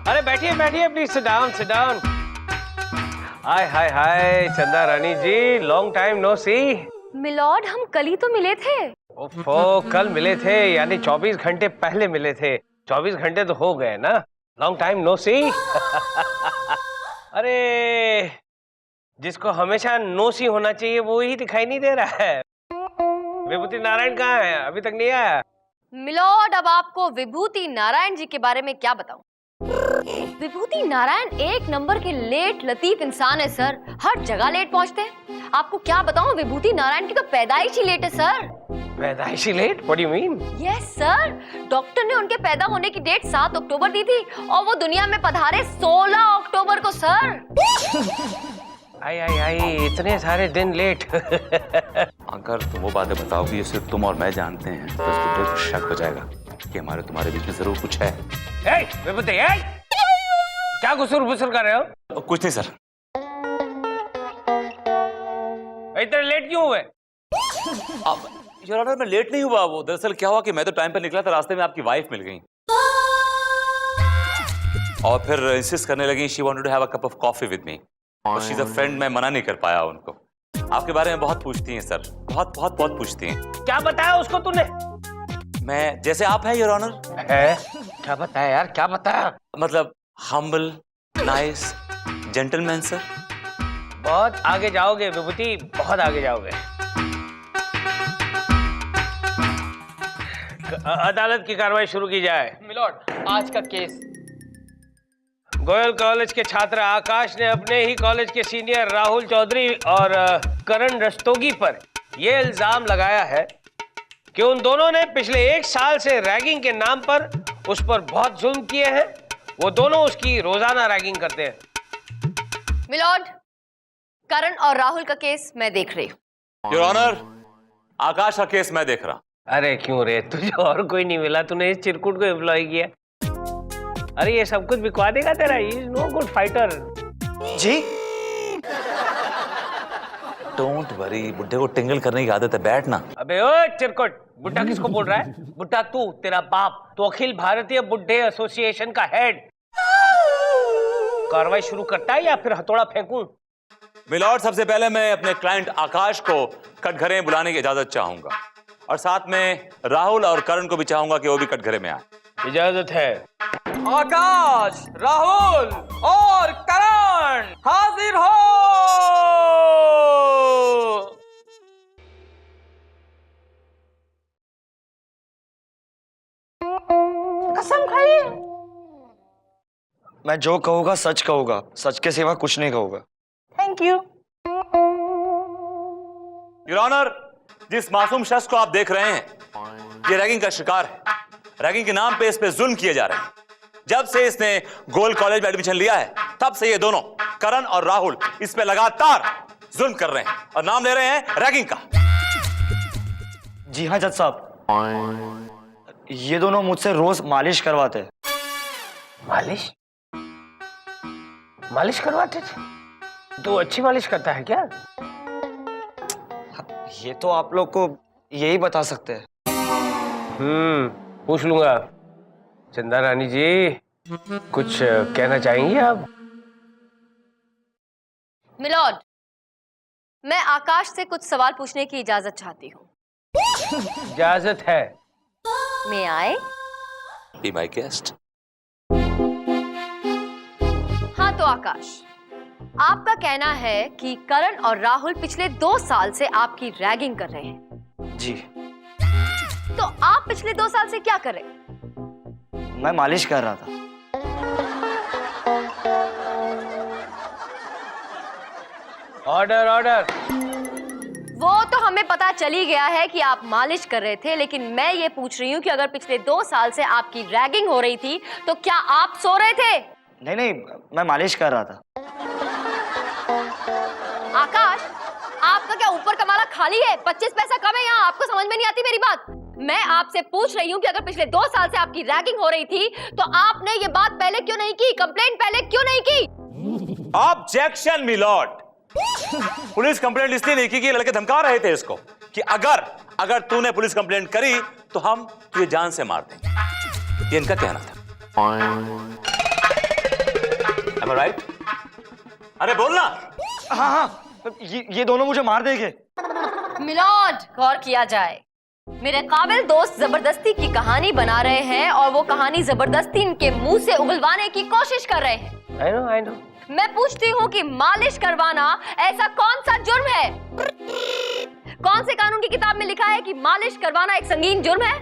अरे बैठिए बैठिए, please sit down sit down. Hi hi hi Chanda Rani ji, long time no see. My lord, हम कल ही तो मिले थे। ओफो, कल मिले थे यानी 24 घंटे पहले मिले थे। 24 घंटे तो हो गए ना, लॉन्ग टाइम नो सी। अरे जिसको हमेशा नो सी होना चाहिए वो ही दिखाई नहीं दे रहा है। विभूति नारायण कहाँ है? अभी तक नहीं आया। मिलॉर्ड, अब आपको विभूति नारायण जी के बारे में क्या बताऊं? विभूति नारायण एक नंबर के लेट लतीफ इंसान है सर। हर जगह लेट पहुंचते हैं। आपको क्या बताऊं, विभूति नारायण की तो पैदाइश ही लेट है सर। पैदाइशी late? What do you mean? Yes sir, doctor ने उनके पैदा होने की डेट 7 अक्टूबर दी थी और वो दुनिया में पधारे 16 अक्टूबर को सर। आई आई आई, इतने सारे दिन लेट। अगर तुम वो बातें बताओगी ये सिर्फ तुम और मैं जानते हैं तो इस बुड्ढे को शक हो जाएगा कि हमारे तुम्हारे बीच में जरूर कुछ है। विभूति, क्या गुसुर फुसुर कर रहे हो? कुछ नहीं सर। इतने लेट क्यों हुए? अब योर ऑनर, मैं लेट नहीं हुआ। वो दरअसल क्या हुआ कि मैं तो टाइम पर निकला था, रास्ते में आपकी वाइफ मिल गई और फिर इंसिस्ट करने लगी she wanted to have a cup of coffee with me. और शी इज अ फ्रेंड, मैं मना नहीं कर पाया उनको। आपके बारे में बहुत पूछती हैं सर, बहुत बहुत बहुत पूछती हैं। क्या बताया उसको तूने? मैं जैसे आप हैं योर ऑनर। है? क्या बताया यार, क्या बताया? मतलब हम्बल, नाइस, जेंटलमैन सर। बहुत आगे जाओगे विभूति, बहुत आगे जाओगे। अदालत की कार्रवाई शुरू की जाए। मिलॉर्ड, आज का केस गोयल कॉलेज के छात्र आकाश ने अपने ही कॉलेज के सीनियर राहुल चौधरी और करण रस्तोगी पर यह इल्जाम लगाया है कि उन दोनों ने पिछले 1 साल से रैगिंग के नाम पर उस पर बहुत जुल्म किए हैं। वो दोनों उसकी रोजाना रैगिंग करते हैं। मिलॉर्ड, करण और राहुल का केस मैं देख रही हूँ। योर ऑनर, आकाश का केस मैं देख रहा। अरे क्यों रे, तुझे और कोई नहीं मिला? तूने इस चिरकुट को एम्प्लॉय किया। अरे ये सब कुछ बिकवा देगा तेरा। He is no good fighter. जी डोंट वरी, बुड्ढे को टिंगल करने की आदत है, बैठ ना। अबे ओ चिरकुट, बुड्ढा किसको बोल रहा है? बुड्ढा तू, तेरा बाप तो अखिल भारतीय बुड्ढे एसोसिएशन का हेड। कार्रवाई शुरू करता है या फिर हथौड़ा फेंकूं? मिलॉर्ड, सबसे पहले मैं अपने क्लाइंट आकाश को कटघरे बुलाने की इजाजत चाहूंगा और साथ में राहुल और करण को भी चाहूंगा कि वो भी कटघरे में आए। इजाजत है। आकाश, राहुल और करण हाजिर हो। कसम खाइए। मैं जो कहूंगा सच कहूंगा, सच के सिवा कुछ नहीं कहूंगा। Thank you. योर ऑनर, जिस मासूम शख्स को आप देख रहे हैं ये रैगिंग का शिकार है। रैगिंग के नाम पे इस पे जुल्म किए जा रहे हैं। जब से इसने गोयल कॉलेज में एडमिशन लिया है तब से ये दोनों करण और राहुल इस पे लगातार जुल्म कर रहे हैं और नाम ले रहे हैं रैगिंग का। जी हाँ जज साहब, ये दोनों मुझसे रोज मालिश करवाते। मालिश? मालिश करवाते थे? तू अच्छी मालिश करता है क्या? ये तो आप लोग को यही बता सकते हैं। पूछ लूंगा। चंदा रानी जी, कुछ कहना चाहेंगी आप? मिलॉर्ड, मैं आकाश से कुछ सवाल पूछने की इजाजत चाहती हूँ। इजाजत है। मैं आए? Be my guest. हाँ तो आकाश, आपका कहना है कि करण और राहुल पिछले 2 साल से आपकी रैगिंग कर रहे हैं। जी। तो आप पिछले 2 साल से क्या कर रहे? मैं मालिश कर रहा था। Order order. वो तो हमें पता चल ही गया है कि आप मालिश कर रहे थे, लेकिन मैं ये पूछ रही हूँ कि अगर पिछले 2 साल से आपकी रैगिंग हो रही थी तो क्या आप सो रहे थे? नहीं नहीं, मैं मालिश कर रहा था। आकाश, आपका क्या ऊपर का माला खाली है? 25 पैसा कम है यहाँ। आपको समझ में नहीं आती मेरी बात? मैं आपसे पूछ रही हूँ कि अगर पिछले 2 साल से आपकी रैगिंग हो रही थी तो आपने ये बात पहले क्यों नहीं की? कंप्लेंट पहले क्यों नहीं की? Objection milord. पुलिस कंप्लेंट इसलिए नहीं की कि लड़के धमका रहे थे इसको कि अगर तूने पुलिस कंप्लेंट करी तो हम तुझे जान से मार देंगे। ये इनका कहना था। Am I right? अरे बोलना। हाँ हाँ, ये दोनों मुझे मार देंगे। मिलॉर्ड, गौर किया जाए। मेरे काबिल दोस्त जबरदस्ती की कहानी बना रहे हैं और वो कहानी जबरदस्ती इनके मुंह से उगलवाने की कोशिश कर रहे हैं। I know. मैं पूछती हूँ कि मालिश करवाना ऐसा कौन सा जुर्म है? कौन से कानून की किताब में लिखा है कि मालिश करवाना एक संगीन जुर्म है?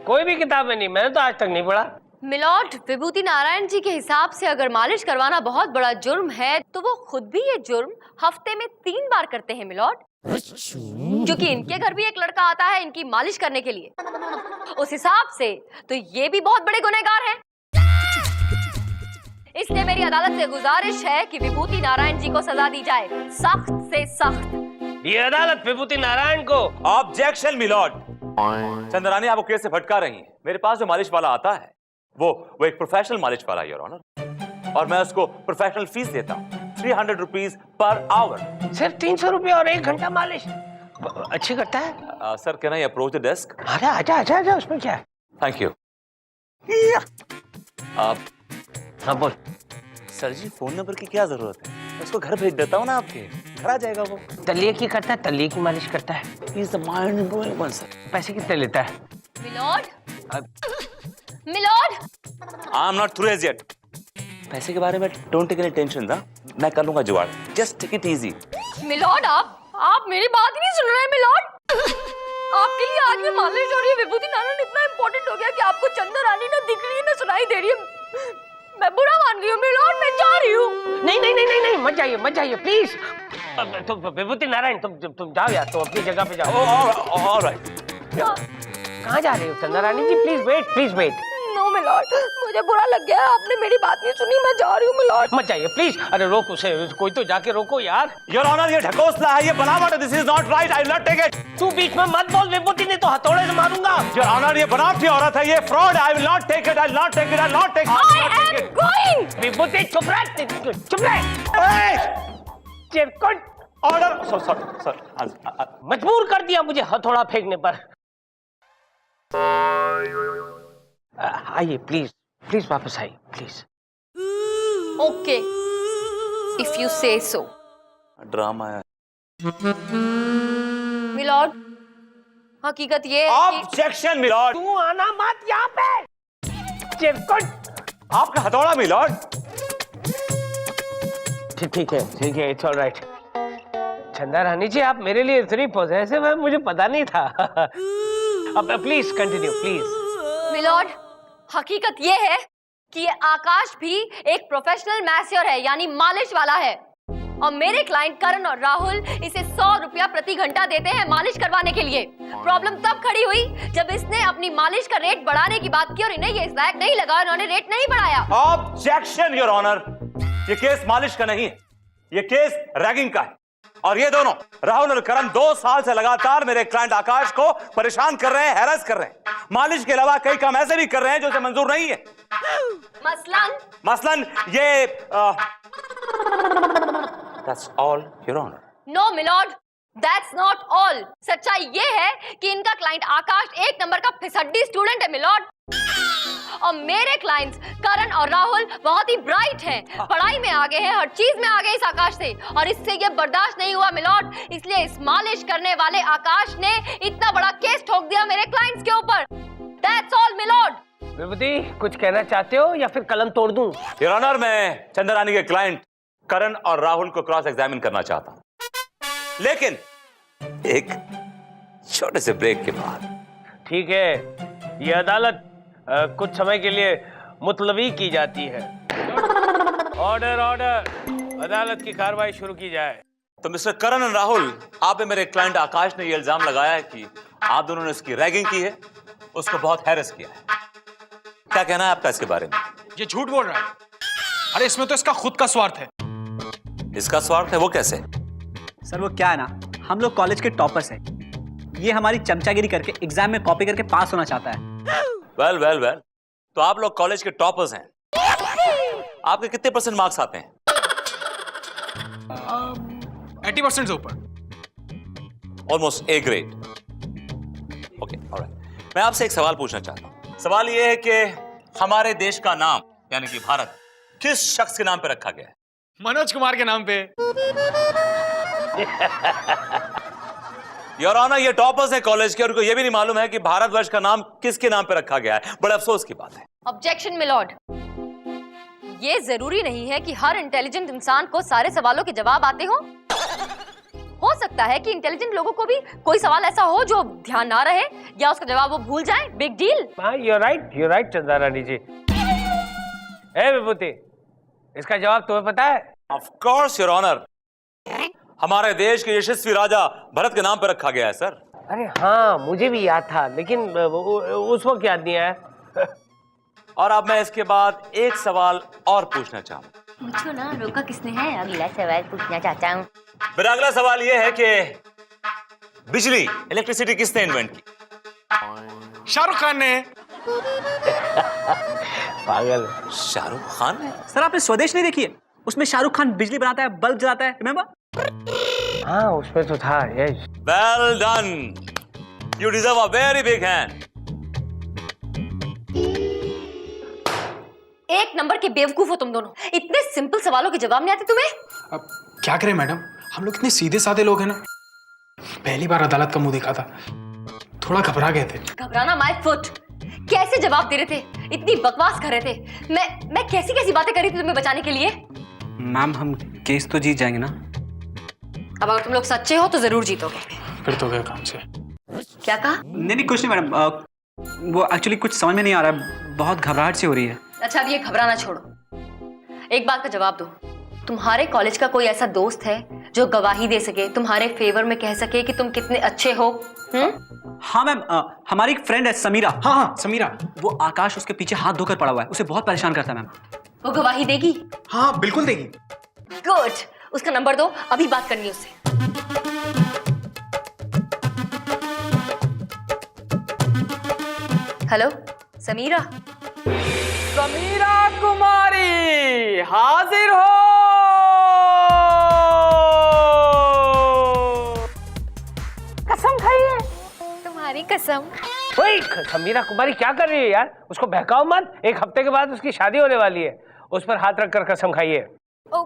कोई भी किताब में नहीं, मैंने तो आज तक नहीं पढ़ा। मिलॉर्ड, विभूति नारायण जी के हिसाब से अगर मालिश करवाना बहुत बड़ा जुर्म है तो वो खुद भी ये जुर्म हफ्ते में 3 बार करते हैं मिलॉर्ड, क्योंकि इनके घर भी एक लड़का आता है इनकी मालिश करने के लिए। उस हिसाब से तो ये भी बहुत बड़े गुनहगार हैं। इसलिए मेरी अदालत से गुजारिश है कि विभूति नारायण जी को सजा दी जाए, सख्त से सख्त। ये अदालत विभूति नारायण को। Objection milord. चंद्रानी आपको केस से भटका रही है। मेरे पास जो मालिश वाला आता है वो एक प्रोफेशनल मालिश वाला है योर ऑनर, और मैं उसको प्रोफेशनल फीस देता हूँ 300 रुपीज पर आवर। सिर्फ 300 रुपये और 1 घंटा मालिश अच्छी करता है। Sir can I approach the desk? अरे आजा, उसमें क्या है? Thank you. हाँ बोल। सर जी फोन नंबर की क्या जरूरत है, मैं उसको घर भेज देता हूँ ना, आपके घर आ जाएगा वो। तलिए की करता है, तलिए की मालिश करता है। He is the mind blowing one sir. पैसे कितने लेता है? Milord, I am not through as yet. पैसे के बारे में डोंट टेक एनी टेंशन ना, मैं कर लूंगा जुगाड़। Just take it easy. Milord, आप मेरी बात ही नहीं सुन रहे हैं मिलॉर्ड। आपके लिए आज भी मालिश हो रही है। विभूति नारायण इतना इम्पोर्टेंट हो गया कि आपको चंद्र रानी ना दिख रही है ना सुनाई दे रही है। मैं बुरा मान रही हूँ मिलॉर्ड, मैं जा रही हूँ। नहीं, मत जाइए प्लीज। तुम विभूति नारायण तुम जाओ यार, तुम अपनी जगह पे जाओ। ऑलराइट। कहाँ जा रहे हो Chandra Rani ji? Please wait. No my lord, मुझे बुरा लग गया, आपने मेरी बात नहीं सुनी, मैं जा रही हूँ मिलॉर्ड। मत जाइए प्लीज। अरे रोक उसे, कोई तो जाके रोको यार। योर ऑनर ये ढकोसला है, ये बनावट है। This is not right, I will not take it. तू बीच में मत बोल विभूति, नहीं तो हथौड़े से मारूंगा। योर ऑनर ये बनावटी औरत है, ये फ्रॉड है। I will not take it, I will not take it, I will not take I am going। Vibhuti चुप रह। चिरकुट। ऑर्डर। सर मजबूर कर दिया मुझे हथौड़ा फेंकने पर। आइए प्लीज वापस आइए प्लीज। ओके, इफ यू से सो। ड्रामा है। मिलॉर्ड, हकीकत ये है कि ऑब्जेक्शन मिलॉर्ड। तू आना मत यहाँ पे। चिरकुट। आपका हथौड़ा मिलॉर्ड। ठीक है, इट्स ऑलराइट। चंदा रानी जी, आप मेरे लिए इतनी पॉजेसिव है, मुझे पता नहीं था। अब प्लीज कंटिन्यू प्लीज। मिलॉर्ड, हकीकत ये है कि ये आकाश भी एक प्रोफेशनल मैस्योर है, यानी मालिश वाला है, और मेरे क्लाइंट करण और राहुल इसे 100 रुपया प्रति घंटा देते हैं मालिश करवाने के लिए। प्रॉब्लम तब खड़ी हुई जब इसने अपनी मालिश का रेट बढ़ाने की बात की और इन्हें ये इस लायक नहीं लगा, उन्होंने रेट नहीं बढ़ाया। ऑब्जेक्शन योर ऑनर, ये केस मालिश का नहीं है, ये केस रैगिंग का है। और ये दोनों राहुल और करण 2 साल से लगातार मेरे क्लाइंट आकाश को परेशान कर रहे हैं, हैरेस कर रहे हैं। मालिश के अलावा कई काम ऐसे भी कर रहे हैं जो उसे मंजूर नहीं है। मसलन ये That's all, Your Honor. No milord, that's not all. सच्चाई ये है कि इनका क्लाइंट आकाश 1 नंबर का फिसड्डी स्टूडेंट है मिलॉर्ड, और मेरे क्लाइंट्स करण और राहुल बहुत ही ब्राइट हैं, पढ़ाई में आगे हैं, हर चीज में आगे इस आकाश से, और इससे ये बर्दाश्त नहीं हुआ मिलॉर्ड, इसलिए इस मालिश करने वाले आकाश ने इतना बड़ा केस ठोक दिया मेरे क्लाइंट्स के ऊपर। That's all milord. विभूति, कुछ कहना चाहते हो या फिर कलम तोड़ दूं? योर ऑनर, मैं चंद्रानी के क्लाइंट करण और राहुल को क्रॉस एग्जामिन करना चाहता हूं, लेकिन एक छोटे से ब्रेक के बाद। ठीक है, ये अदालत कुछ समय के लिए मुतलवी की जाती है। ऑर्डर, अदालत की कार्रवाई शुरू की जाए। तो मिस्टर करण और राहुल, आप पे मेरे क्लाइंट आकाश ने यह इल्जाम लगाया है कि आप दोनों ने उसकी रैगिंग की है, उसको बहुत हैरेस किया है। क्या कहना है आपका इसके बारे में? ये झूठ बोल रहा है। अरे इसमें तो इसका खुद का स्वार्थ है। इसका स्वार्थ है? वो कैसे? सर वो क्या है ना, हम लोग कॉलेज के टॉपर्स हैं, ये हमारी चमचागिरी करके एग्जाम में कॉपी करके पास होना चाहता है। वेल, तो आप लोग कॉलेज के टॉपर्स हैं, आपके कितने % मार्क्स आते हैं? 80% से ऊपर। Almost A grade. Okay, alright. मैं आपसे एक सवाल पूछना चाहता हूं। सवाल यह है कि हमारे देश का नाम यानी कि भारत किस शख्स के नाम पे रखा गया है? मनोज कुमार के नाम पे। योर ऑनर, ये टॉपर्स हैं कॉलेज के और उनको ये भी नहीं मालूम है कि भारतवर्ष का नाम किसके नाम पे रखा गया है। बड़े अफसोस की बात है। Objection milord. ये जरूरी नहीं है कि हर इंटेलिजेंट इंसान को सारे सवालों के जवाब आते हो सकता है कि इंटेलिजेंट लोगों को भी कोई सवाल ऐसा हो जो ध्यान ना रहे या उसका जवाब वो भूल जाए। Big deal. हाँ, you're right चंदा रानी जी। ए विभूति, इसका जवाब तुम्हें पता है? ऑफ कोर्स योर ऑनर, हमारे देश के यशस्वी राजा भरत के नाम पे रखा गया है सर। अरे हाँ, मुझे भी याद था, लेकिन उस वक्त याद नहीं आया। और अब मैं इसके बाद एक सवाल और पूछना चाहूँ। पूछो ना, रोका किसने है? अगला सवाल पूछना चाहता हूँ। मेरा अगला सवाल यह है कि बिजली, इलेक्ट्रिसिटी किसने इन्वेंट की? शाहरुख खान ने। पागल। शाहरुख खान ने? सर आपने स्वदेश नहीं देखी है? उसमें शाहरुख खान बिजली बनाता है, बल्ब जलाता है, रिमेंबर? हाँ, उसमें तो था। Yes. Well done, you deserve a very big hand. एक नंबर के बेवकूफ हो तुम दोनों। इतने सिंपल सवालों के जवाब नहीं आते तुम्हें? अब क्या करें मैडम, हम लोग इतने सीधे साधे लोग हैं ना। पहली बार अदालत का मुंह देखा था, थोड़ा घबरा गए थे। घबराना माय फुट। कैसे जवाब दे रहे थे, इतनी बकवास कर रहे थे। मैं कैसी कैसी बातें कर रही थी तुम्हें बचाने के लिए। मैम हम केस तो जीत जाएंगे ना? अब अगर तुम लोग सच्चे हो तो जरूर जीतोगे। फिर तो गए काम से। क्या कहा? नहीं कुछ नहीं मैडम, वो एक्चुअली कुछ समझ में नहीं आ रहा है, बहुत घबराहट सी हो रही है। अच्छा, अब ये घबराना छोड़ो, एक बात का जवाब दो। तुम्हारे कॉलेज का कोई ऐसा दोस्त है जो गवाही दे सके, तुम्हारे फेवर में कह सके कि तुम कितने अच्छे हो? हाँ मैम, हमारी एक फ्रेंड है समीरा। हाँ समीरा। वो आकाश उसके पीछे हाथ धोकर पड़ा हुआ है, उसे बहुत परेशान करता है मैम। वो गवाही देगी? हाँ बिल्कुल देगी। गुड, उसका नंबर दो, अभी बात करनी है उससे। हेलो समीरा। समीरा कुमारी हाजिर हो। कसम खाई है? तुम्हारी कसम। ओए, समीरा कुमारी क्या कर रही है यार? उसको बहकाओ मत। एक हफ्ते के बाद उसकी शादी होने वाली है। उस पर हाथ रखकर कसम खाइए। ओह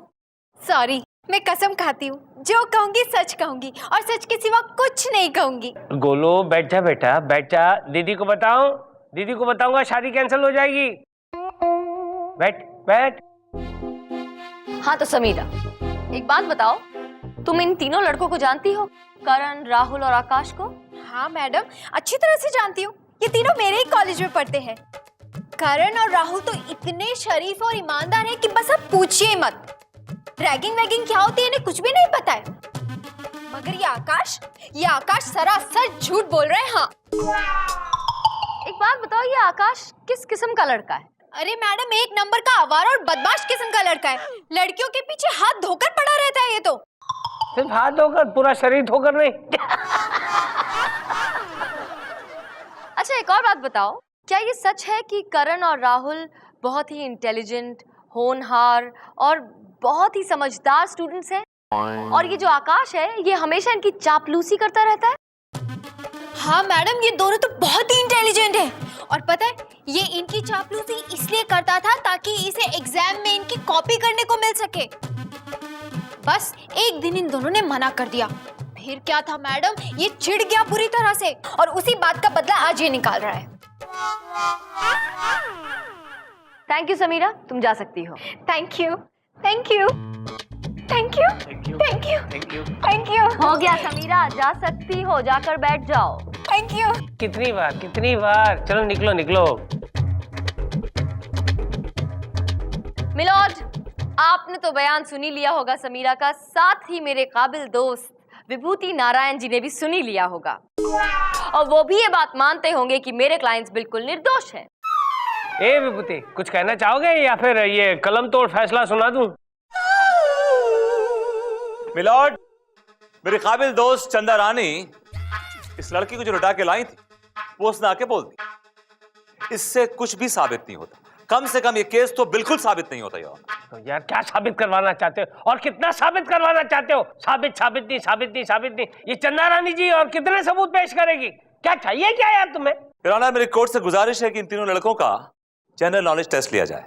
सॉरी, मैं कसम खाती हूँ, जो कहूंगी सच कहूंगी और सच के सिवा कुछ नहीं कहूंगी। गोलू बैठ जा बेटा, बैठ जा। दीदी को बताऊं? दीदी को बताऊंगा शादी कैंसिल हो जाएगी। बैठ बैठ। हाँ तो समीरा, एक बात बताओ, तुम इन तीनों लड़कों को जानती हो? करण, राहुल और आकाश को? हाँ मैडम, अच्छी तरह से जानती हूँ। ये तीनों मेरे ही कॉलेज में पढ़ते हैं। करण और राहुल तो इतने शरीफ और ईमानदार हैं कि बस आप पूछिए मत। रैगिंग वैगिंग क्या होती है इन्हें कुछ भी नहीं पता है। मगर ये आकाश सरासर झूठ बोल रहे हैं। हाँ, एक बात बताओ, ये आकाश किस किस्म का लड़का है? अरे मैडम, एक नंबर का आवारा और बदमाश किस्म का लड़का है। लड़कियों के पीछे हाथ धोकर पड़ा रहता है ये तो। सिर्फ हाथ धोकर, पूरा शरीर धोकर नहीं। अच्छा, एक और बात बताओ, क्या ये सच है कि करण और राहुल बहुत ही इंटेलिजेंट, होनहार और बहुत ही समझदार स्टूडेंट्स हैं? और ये जो आकाश है, ये हमेशा इनकी चापलूसी करता रहता है? हाँ मैडम, ये दोनों तो बहुत ही इंटेलिजेंट हैं। और पता है, ये इनकी चापलूसी इसलिए करता था ताकि इसे एग्जाम में इनकी कॉपी करने को मिल सके। बस एक दिन इन दोनों ने मना कर दिया। फिर क्या था मैडम, ये चिढ़ गया पूरी तरह से और उसी बात का बदला आज ये निकाल रहा है। थैंक यू समीरा, तुम जा सकती हो। Thank you, thank you, thank you, thank you, thank you. हो गया समीरा, जा सकती हो, जाकर बैठ जाओ। Thank you. कितनी बार? चलो निकलो निकलो। मिलोज, आपने तो बयान सुनी लिया होगा समीरा का, साथ ही मेरे काबिल दोस्त विभूति नारायण जी ने भी सुनी लिया होगा। और वो भी ये बात मानते होंगे कि मेरे क्लाइंट्स बिल्कुल निर्दोष हैं। ए विभूति, कुछ कहना चाहोगे या फिर ये कलम तोड़ फैसला सुना दूं? मिलॉर्ड, मेरी काबिल दोस्त चंदा रानी इस लड़की को जो लुटा के लाई थी, वो उसने आके बोल दी। इससे कुछ भी साबित नहीं होता। कम से कम ये केस तो बिल्कुल साबित नहीं होता यार। तो यार क्या साबित करवाना चाहते हो और कितना साबित करवाना चाहते हो? साबित नहीं। ये चंदा रानी जी और कितने सबूत पेश करेगी? क्या चाहिए क्या यार तुम्हें? योर ऑनर, मेरी कोर्ट से गुजारिश है कि इन तीनों लड़कों का जनरल नॉलेज टेस्ट लिया जाए।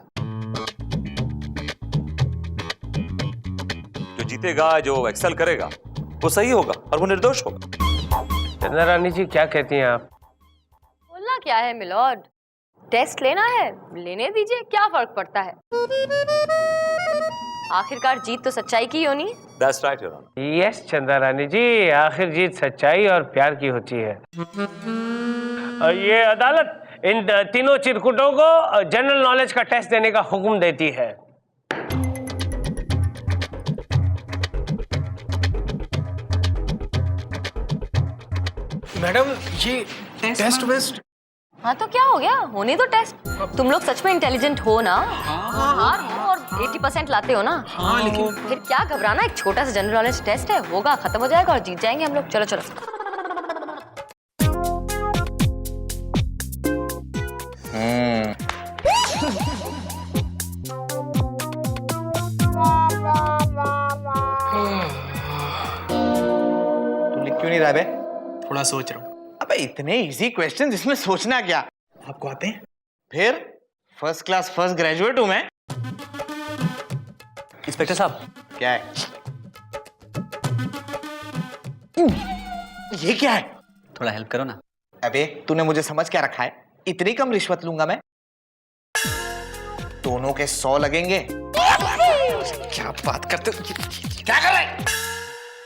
जीतेगा, जो एक्सेल करेगा, वो सही होगा और वो निर्दोष होगा। चंदा रानी जी क्या कहती हैं आप? बोलना क्या है मिलॉर्ड, टेस्ट लेना है, लेने दीजिए, क्या फर्क पड़ता है। आखिरकार जीत तो सच्चाई की होनी है। That's right, Your Honor. Yes चंदा रानी जी, आखिर जीत सच्चाई और प्यार की होती है। और ये अदालत इन तीनों चिरकुटों को जनरल नॉलेज का टेस्ट देने का हुक्म देती है। मैडम ये टेस्ट वेस्ट। हाँ तो क्या हो गया, होने दो टेस्ट। तुम लोग सच में इंटेलिजेंट हो ना, होनहार हो और 80% लाते हो ना। हाँ लेकिन फिर क्या घबराना, एक छोटा सा जनरल नॉलेज टेस्ट है, होगा, खत्म हो जाएगा और जीत जाएंगे हम लोग। चलो चलो। तू लिख क्यों नहीं रहा बे? थोड़ा सोच रहा हूँ। अबे इतने इजी क्वेश्चन, इसमें सोचना क्या? आपको आते हैं? फिर फर्स्ट क्लास फर्स्ट ग्रेजुएट हूं मैं। इंस्पेक्टर साहब, क्या है ये? क्या है? थोड़ा हेल्प करो ना। अबे तूने मुझे समझ क्या रखा है? इतनी कम रिश्वत लूंगा मैं? दोनों के 100 लगेंगे। क्या बात करते हो? क्या कर रहे हैं?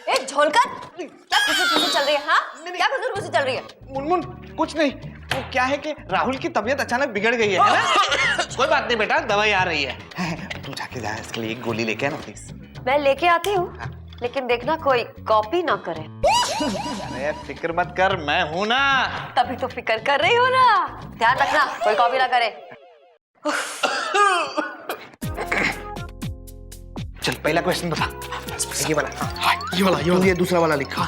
ए झोलकर, क्या खुशी चल रही है? हाँ क्या खुशी चल रही है? मुनमुन कुछ नहीं, वो क्या है कि राहुल की तबीयत अचानक बिगड़ गई है ना? कोई बात नहीं बेटा, दवाई आ रही है। तू जाके जा, इसके लिए एक गोली लेके आना प्लीज। मैं लेके आती हूँ, लेकिन देखना कोई कॉपी ना करे। अरे फिक्र मत कर, मैं हूं ना। तभी तो फिक्र कर रही हो ना, ध्यान रखना कोई कॉपी ना करे। चल पहला क्वेश्चन बता। ये वाला। हाँ ये वाला, ये वाला। ये दूसरा वाला लिखा।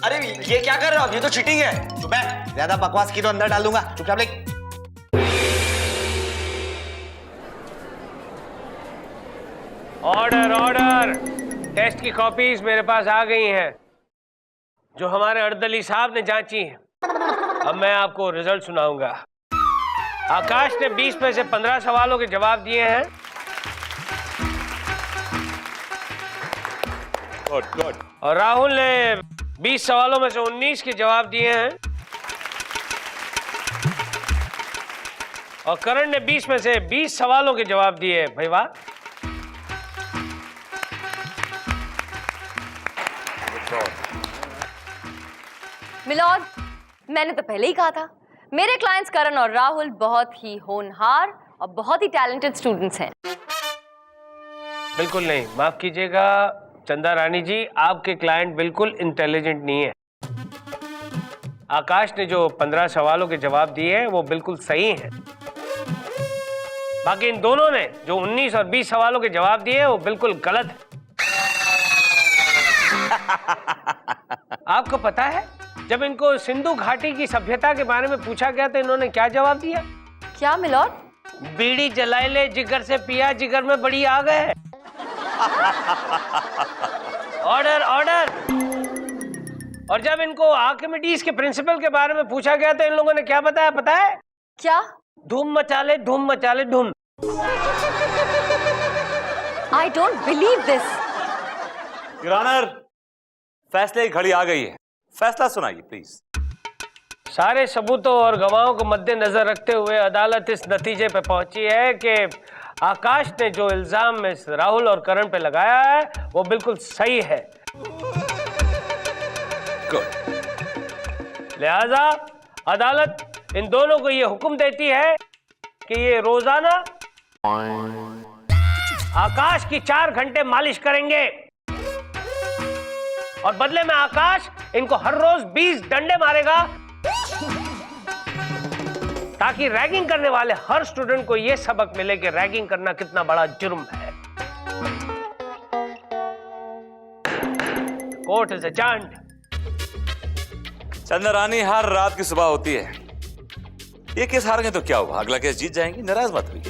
अरे ये क्या कर रहे हो आप? ये तो चीटिंग है। चुप है, ज्यादा बकवास की तो अंदर डाल दूंगा। चुपचाप लिख। ऑर्डर ऑर्डर, टेस्ट की कॉपीज मेरे पास आ गई हैं, जो हमारे अर्दली साहब ने जांची हैं। अब मैं आपको रिजल्ट सुनाऊंगा। आकाश ने 20 में से 15 सवालों के जवाब दिए हैं। Good good. और राहुल ने 20 सवालों में से 19 के जवाब दिए हैं। और करण ने 20 में से 20 सवालों के जवाब दिए। भाई वाह। मिलॉर्ड, मैंने तो पहले ही कहा था, मेरे क्लाइंट्स करण और राहुल बहुत ही होनहार और बहुत ही टैलेंटेड स्टूडेंट्स हैं। बिल्कुल नहीं, माफ कीजिएगा चंदा रानी जी, आपके क्लाइंट बिल्कुल इंटेलिजेंट नहीं है। आकाश ने जो 15 सवालों के जवाब दिए हैं वो बिल्कुल सही हैं। बाकी इन दोनों ने जो 19 और 20 सवालों के जवाब दिए हैं वो बिल्कुल गलत है। आपको पता है जब इनको सिंधु घाटी की सभ्यता के बारे में पूछा गया तो इन्होंने क्या जवाब दिया? क्या मिलॉर्ड? बीड़ी जलाए ले जिगर से पिया, जिगर में बड़ी आग है। Order order. और जब इनको आर्किमिडीज के प्रिंसिपल के बारे में पूछा गया तो इन लोगों ने क्या बताया पता है? क्या? धूम मचा ले धूम मचा ले धूम। I don't believe this. Your honour, फैसले की घड़ी आ गई है, फैसला सुनाइए प्लीज। सारे सबूतों और गवाहों को मद्देनजर रखते हुए अदालत इस नतीजे पर पहुंची है कि आकाश ने जो इल्जाम में राहुल और करण पे लगाया है वो बिल्कुल सही है। गुड। लिहाजा अदालत इन दोनों को ये हुक्म देती है कि ये रोजाना आकाश की 4 घंटे मालिश करेंगे और बदले में आकाश इनको हर रोज 20 डंडे मारेगा, ताकि रैगिंग करने वाले हर स्टूडेंट को यह सबक मिले कि रैगिंग करना कितना बड़ा जुर्म है। Court is adjourned. Chanda Rani, हर रात की सुबह होती है। ये केस हार गए तो क्या हुआ, अगला केस जीत जाएंगी, नाराज मत हुई।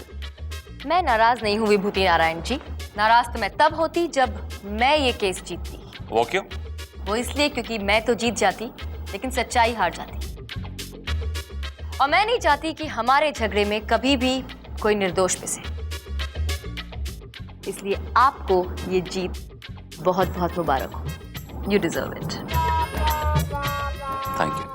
मैं नाराज नहीं हूँ विभूति नारायण जी, नाराज तो मैं तब होती जब मैं ये केस जीतती। वो क्यों? वो इसलिए क्योंकि मैं तो जीत जाती लेकिन सच्चाई हार जाती, और मैं नहीं चाहती कि हमारे झगड़े में कभी भी कोई निर्दोष पिसे। इसलिए आपको ये जीत बहुत बहुत मुबारक हो। You deserve it. Thank you.